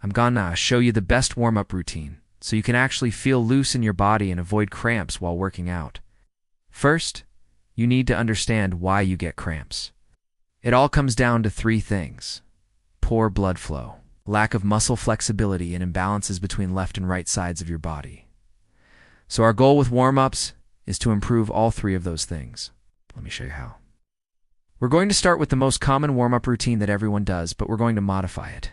I'm gonna show you the best warm-up routine so you can actually feel loose in your body and avoid cramps while working out. First, you need to understand why you get cramps. It all comes down to three things: poor blood flow, lack of muscle flexibility, and imbalances between left and right sides of your body. So our goal with warm-ups is to improve all three of those things. Let me show you how. We're going to start with the most common warm-up routine that everyone does, but we're going to modify it.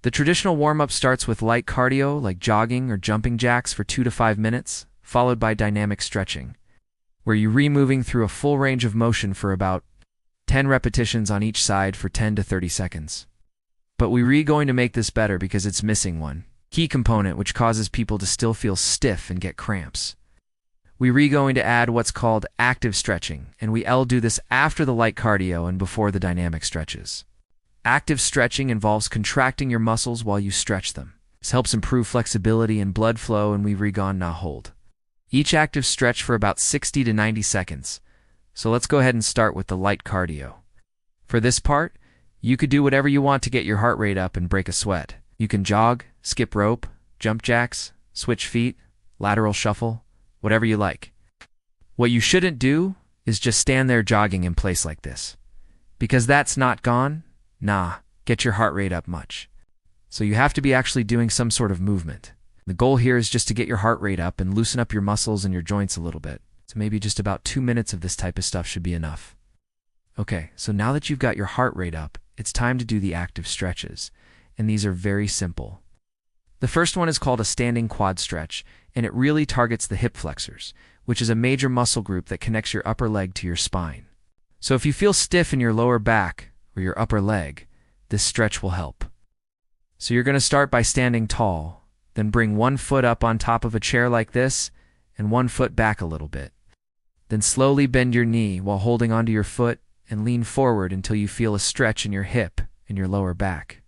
The traditional warm-up starts with light cardio like jogging or jumping jacks for 2 to 5 minutes, followed by dynamic stretching, where you're moving through a full range of motion for about 10 repetitions on each side for 10 to 30 seconds. But we're going to make this better because it's missing one key component which causes people to still feel stiff and get cramps. We're going to add what's called active stretching, and we'll do this after the light cardio and before the dynamic stretches. Active stretching involves contracting your muscles while you stretch them. This helps improve flexibility and blood flow, and we're going to hold each active stretch for about 60 to 90 seconds. So let's go ahead and start with the light cardio. For this part, you could do whatever you want to get your heart rate up and break a sweat. You can jog, skip rope, jump jacks, switch feet, lateral shuffle, whatever you like. What you shouldn't do is just stand there jogging in place like this, because that's not get your heart rate up much. So you have to be actually doing some sort of movement. The goal here is just to get your heart rate up and loosen up your muscles and your joints a little bit. So maybe just about 2 minutes of this type of stuff should be enough. Okay, so now that you've got your heart rate up, it's time to do the active stretches, and these are very simple. The first one is called a standing quad stretch, and it really targets the hip flexors, which is a major muscle group that connects your upper leg to your spine. So if you feel stiff in your lower back or your upper leg, this stretch will help. So you're going to start by standing tall, then bring one foot up on top of a chair like this, and one foot back a little bit. Then slowly bend your knee while holding onto your foot and lean forward until you feel a stretch in your hip and your lower back.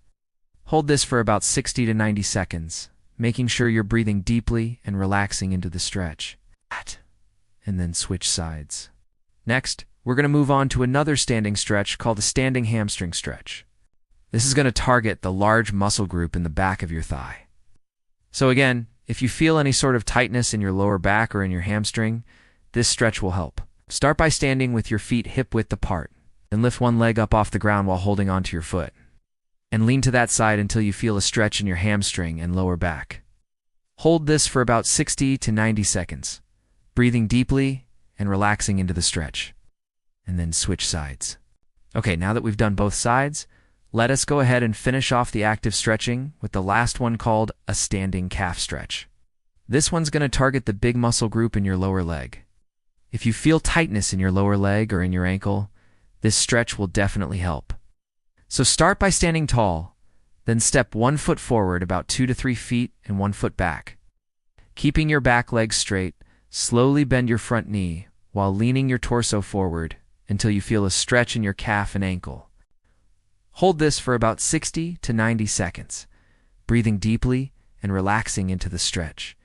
Hold this for about 60 to 90 seconds, making sure you're breathing deeply and relaxing into the stretch. And then switch sides. Next, we're going to move on to another standing stretch called a standing hamstring stretch. This is going to target the large muscle group in the back of your thigh. So again, if you feel any sort of tightness in your lower back or in your hamstring, this stretch will help. Start by standing with your feet hip-width apart, then lift one leg up off the ground while holding onto your foot, and lean to that side until you feel a stretch in your hamstring and lower back. Hold this for about 60 to 90 seconds, breathing deeply and relaxing into the stretch, and then switch sides. Okay, now that we've done both sides, let us go ahead and finish off the active stretching with the last one called a standing calf stretch. This one's going to target the big muscle group in your lower leg. If you feel tightness in your lower leg or in your ankle, this stretch will definitely help. So start by standing tall, then step 1 foot forward about 2 to 3 feet and 1 foot back. Keeping your back leg straight, slowly bend your front knee while leaning your torso forward until you feel a stretch in your calf and ankle. Hold this for about 60 to 90 seconds, breathing deeply and relaxing into the stretch,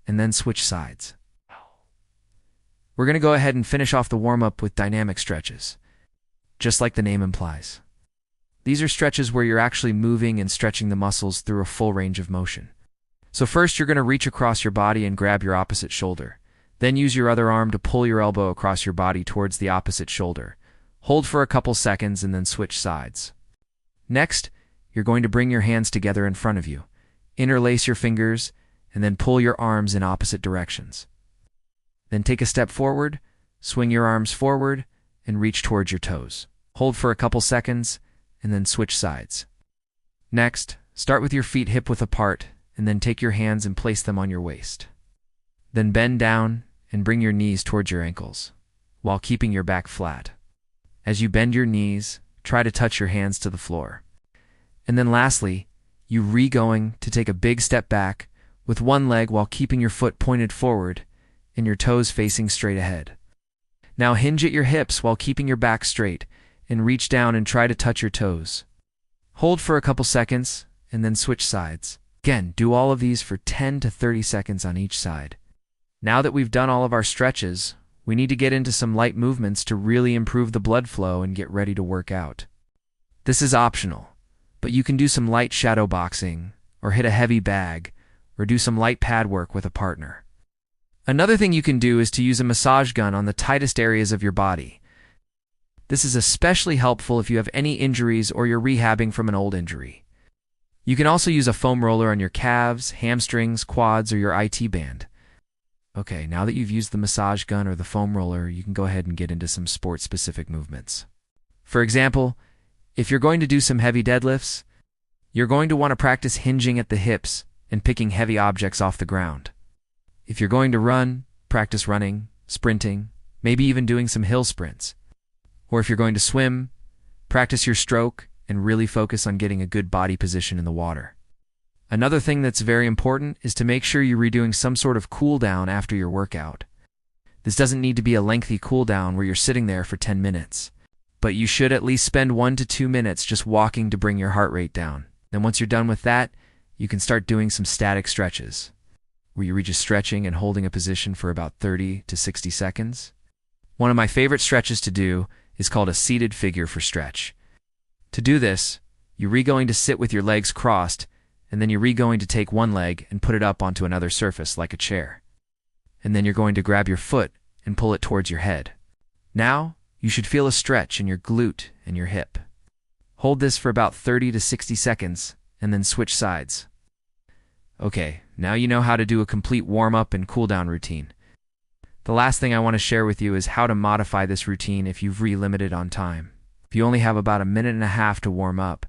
and then switch sides. We're going to go ahead and finish off the warm-up with dynamic stretches, just like the name implies. These are stretches where you're actually moving and stretching the muscles through a full range of motion. So first, you're going to reach across your body and grab your opposite shoulder. Then use your other arm to pull your elbow across your body towards the opposite shoulder. Hold for a couple seconds and then switch sides. Next, you're going to bring your hands together in front of you, interlace your fingers, and then pull your arms in opposite directions. Then take a step forward, swing your arms forward, and reach towards your toes. Hold for a couple seconds, and then switch sides. Next, start with your feet hip-width apart, and then take your hands and place them on your waist. Then bend down and bring your knees towards your ankles, while keeping your back flat. As you bend your knees, try to touch your hands to the floor. And then lastly, you're going to take a big step back with one leg while keeping your foot pointed forward and your toes facing straight ahead. Now hinge at your hips while keeping your back straight and reach down and try to touch your toes. Hold for a couple seconds and then switch sides. Again, do all of these for 10 to 30 seconds on each side. Now that we've done all of our stretches, we need to get into some light movements to really improve the blood flow and get ready to work out. This is optional, but you can do some light shadow boxing, or hit a heavy bag, or do some light pad work with a partner. Another thing you can do is to use a massage gun on the tightest areas of your body. This is especially helpful if you have any injuries or you're rehabbing from an old injury. You can also use a foam roller on your calves, hamstrings, quads, or your IT band. Okay, now that you've used the massage gun or the foam roller, you can go ahead and get into some sport-specific movements. For example, if you're going to do some heavy deadlifts, you're going to want to practice hinging at the hips and picking heavy objects off the ground. If you're going to run, practice running, sprinting, maybe even doing some hill sprints. Or if you're going to swim, practice your stroke and really focus on getting a good body position in the water. Another thing that's very important is to make sure you're redoing some sort of cool down after your workout. This doesn't need to be a lengthy cool down where you're sitting there for 10 minutes, but you should at least spend 1 to 2 minutes just walking to bring your heart rate down. Then once you're done with that, you can start doing some static stretches, where you're just stretching and holding a position for about 30 to 60 seconds. One of my favorite stretches to do is called a seated figure for stretch. To do this, you're going to sit with your legs crossed, and then you're going to take one leg and put it up onto another surface like a chair. And then you're going to grab your foot and pull it towards your head. Now, you should feel a stretch in your glute and your hip. Hold this for about 30 to 60 seconds, and then switch sides. Okay, now you know how to do a complete warm-up and cool-down routine. The last thing I want to share with you is how to modify this routine if you've limited on time. If you only have about 1.5 minutes to warm up,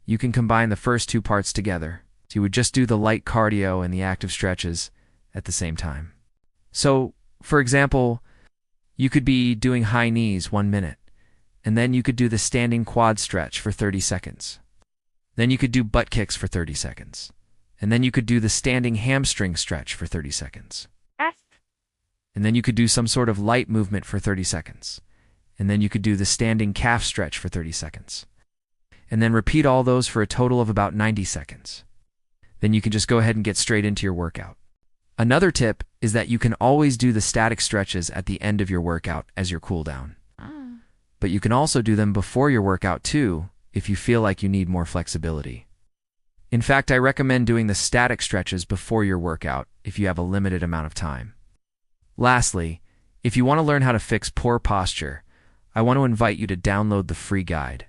you can combine the first two parts together. So you would just do the light cardio and the active stretches at the same time. So, for example, you could be doing high knees 1 minute, and then you could do the standing quad stretch for 30 seconds. Then you could do butt kicks for 30 seconds. And then you could do the standing hamstring stretch for 30 seconds. And then you could do some sort of light movement for 30 seconds. And then you could do the standing calf stretch for 30 seconds. And then repeat all those for a total of about 90 seconds. Then you can just go ahead and get straight into your workout. Another tip is that you can always do the static stretches at the end of your workout as your cool down. But you can also do them before your workout too, if you feel like you need more flexibility. In fact, I recommend doing the static stretches before your workout if you have a limited amount of time. Lastly, if you want to learn how to fix poor posture, I want to invite you to download the free guide.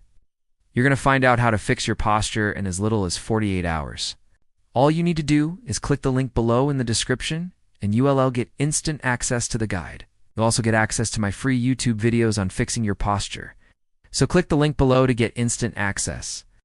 You're going to find out how to fix your posture in as little as 48 hours. All you need to do is click the link below in the description, and you'll get instant access to the guide. You'll also get access to my free YouTube videos on fixing your posture. So click the link below to get instant access.